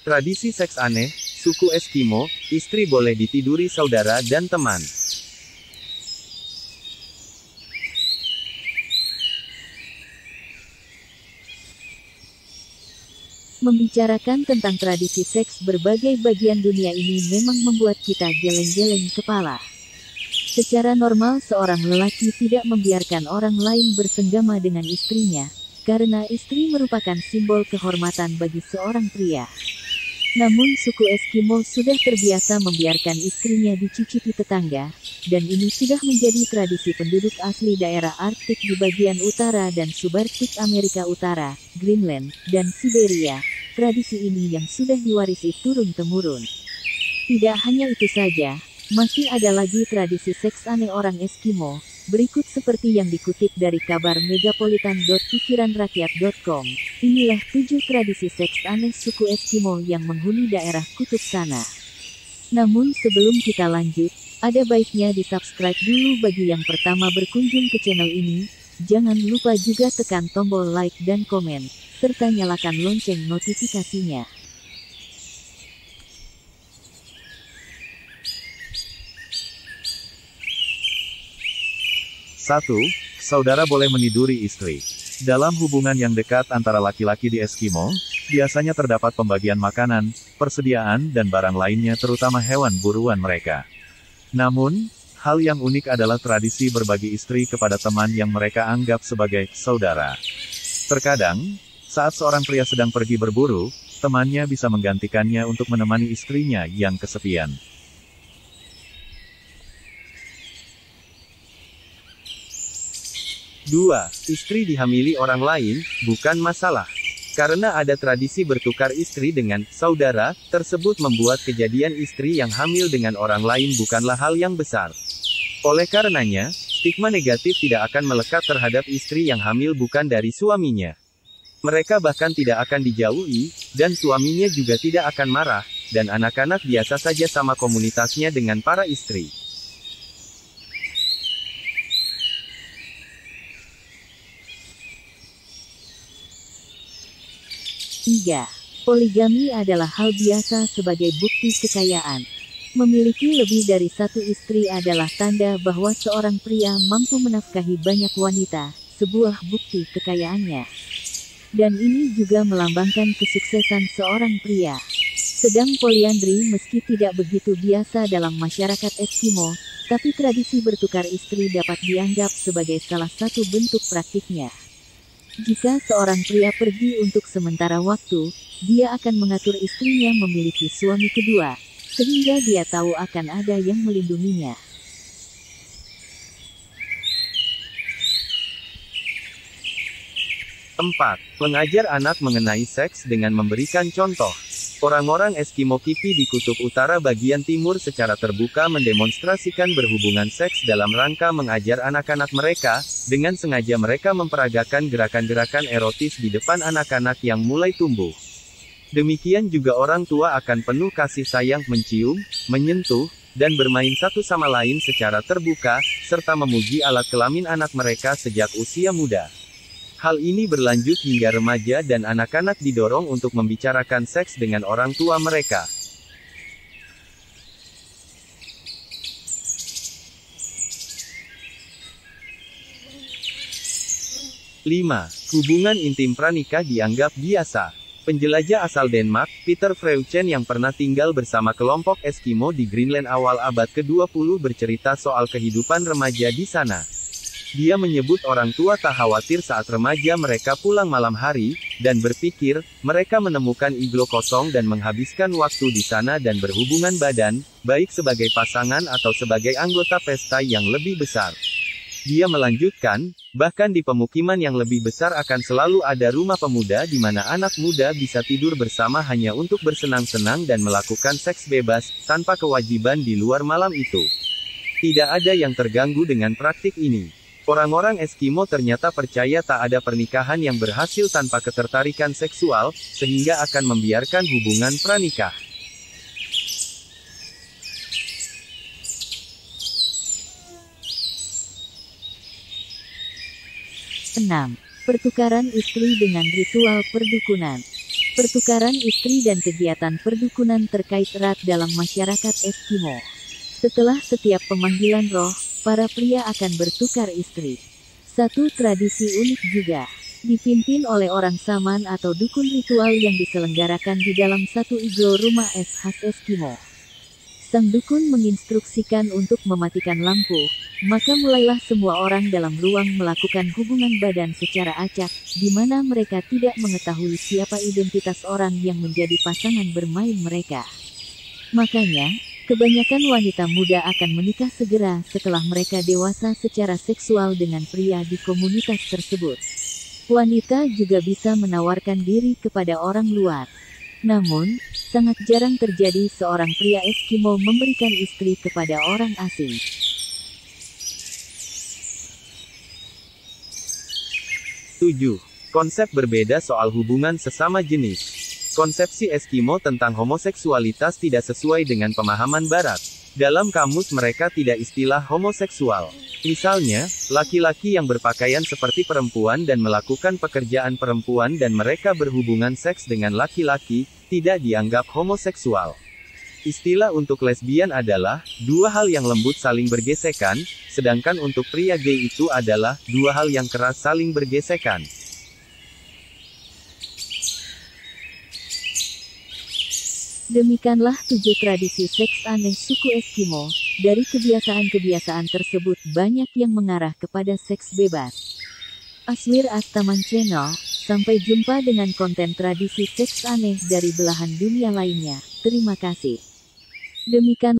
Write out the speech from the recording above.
Tradisi seks aneh, suku Eskimo, istri boleh ditiduri saudara dan teman. Membicarakan tentang tradisi seks berbagai bagian dunia ini memang membuat kita geleng-geleng kepala. Secara normal seorang lelaki tidak membiarkan orang lain bersenggama dengan istrinya, karena istri merupakan simbol kehormatan bagi seorang pria. Namun suku Eskimo sudah terbiasa membiarkan istrinya dicicipi tetangga, dan ini sudah menjadi tradisi penduduk asli daerah Arktik di bagian utara dan subarktik Amerika Utara, Greenland, dan Siberia. Tradisi ini yang sudah diwarisi turun-temurun. Tidak hanya itu saja, masih ada lagi tradisi seks aneh orang Eskimo, berikut seperti yang dikutip dari kabar megapolitan.pikiranrakyat.com. Inilah 7 tradisi seks aneh suku Eskimo yang menghuni daerah kutub sana. Namun sebelum kita lanjut, ada baiknya di-subscribe dulu bagi yang pertama berkunjung ke channel ini. Jangan lupa juga tekan tombol like dan komen, serta nyalakan lonceng notifikasinya. 1. Saudara boleh meniduri istri. Dalam hubungan yang dekat antara laki-laki di Eskimo, biasanya terdapat pembagian makanan, persediaan dan barang lainnya terutama hewan buruan mereka. Namun, hal yang unik adalah tradisi berbagi istri kepada teman yang mereka anggap sebagai saudara. Terkadang, saat seorang pria sedang pergi berburu, temannya bisa menggantikannya untuk menemani istrinya yang kesepian. 2. Istri dihamili orang lain, bukan masalah. Karena ada tradisi bertukar istri dengan saudara, tersebut membuat kejadian istri yang hamil dengan orang lain bukanlah hal yang besar. Oleh karenanya, stigma negatif tidak akan melekat terhadap istri yang hamil bukan dari suaminya. Mereka bahkan tidak akan dijauhi, dan suaminya juga tidak akan marah, dan anak-anak biasa saja sama komunitasnya dengan para istri. 3. Poligami adalah hal biasa sebagai bukti kekayaan. Memiliki lebih dari satu istri adalah tanda bahwa seorang pria mampu menafkahi banyak wanita, sebuah bukti kekayaannya. Dan ini juga melambangkan kesuksesan seorang pria. Sedang poliandri meski tidak begitu biasa dalam masyarakat Eskimo, tapi tradisi bertukar istri dapat dianggap sebagai salah satu bentuk praktiknya. Jika seorang pria pergi untuk sementara waktu, dia akan mengatur istrinya memiliki suami kedua, sehingga dia tahu akan ada yang melindunginya. 4. Mengajar anak mengenai seks dengan memberikan contoh. Orang-orang Eskimo Kipi di kutub utara bagian timur secara terbuka mendemonstrasikan berhubungan seks dalam rangka mengajar anak-anak mereka, dengan sengaja mereka memperagakan gerakan-gerakan erotis di depan anak-anak yang mulai tumbuh. Demikian juga orang tua akan penuh kasih sayang mencium, menyentuh, dan bermain satu sama lain secara terbuka, serta memuji alat kelamin anak mereka sejak usia muda. Hal ini berlanjut hingga remaja dan anak-anak didorong untuk membicarakan seks dengan orang tua mereka. 5. Hubungan intim pranikah dianggap biasa. Penjelajah asal Denmark, Peter Freuchen yang pernah tinggal bersama kelompok Eskimo di Greenland awal abad ke-20 bercerita soal kehidupan remaja di sana. Dia menyebut orang tua tak khawatir saat remaja mereka pulang malam hari, dan berpikir, mereka menemukan iglo kosong dan menghabiskan waktu di sana dan berhubungan badan, baik sebagai pasangan atau sebagai anggota pesta yang lebih besar. Dia melanjutkan, bahkan di pemukiman yang lebih besar akan selalu ada rumah pemuda di mana anak muda bisa tidur bersama hanya untuk bersenang-senang dan melakukan seks bebas, tanpa kewajiban di luar malam itu. Tidak ada yang terganggu dengan praktik ini. Orang-orang Eskimo ternyata percaya tak ada pernikahan yang berhasil tanpa ketertarikan seksual, sehingga akan membiarkan hubungan pranikah. 6. Pertukaran istri dengan ritual perdukunan. pertukaran istri dan kegiatan perdukunan terkait erat dalam masyarakat Eskimo. Setelah setiap pemanggilan roh, para pria akan bertukar istri. Satu tradisi unik juga, dipimpin oleh orang saman atau dukun ritual yang diselenggarakan di dalam satu iglo rumah es khas Eskimo. Sang dukun menginstruksikan untuk mematikan lampu, maka mulailah semua orang dalam ruang melakukan hubungan badan secara acak, di mana mereka tidak mengetahui siapa identitas orang yang menjadi pasangan bermain mereka. Makanya, kebanyakan wanita muda akan menikah segera setelah mereka dewasa secara seksual dengan pria di komunitas tersebut. Wanita juga bisa menawarkan diri kepada orang luar. Namun, sangat jarang terjadi seorang pria Eskimo memberikan istri kepada orang asing. 7. Konsep berbeda soal hubungan sesama jenis. Konsepsi Eskimo tentang homoseksualitas tidak sesuai dengan pemahaman Barat. Dalam kamus mereka tidak istilah homoseksual. Misalnya, laki-laki yang berpakaian seperti perempuan dan melakukan pekerjaan perempuan dan mereka berhubungan seks dengan laki-laki, tidak dianggap homoseksual. Istilah untuk lesbian adalah dua hal yang lembut saling bergesekan, sedangkan untuk pria gay itu adalah dua hal yang keras saling bergesekan. Demikianlah 7 tradisi seks aneh suku Eskimo. Dari kebiasaan-kebiasaan tersebut banyak yang mengarah kepada seks bebas. Aswir Astaman Channel, sampai jumpa dengan konten tradisi seks aneh dari belahan dunia lainnya. Terima kasih. Demikian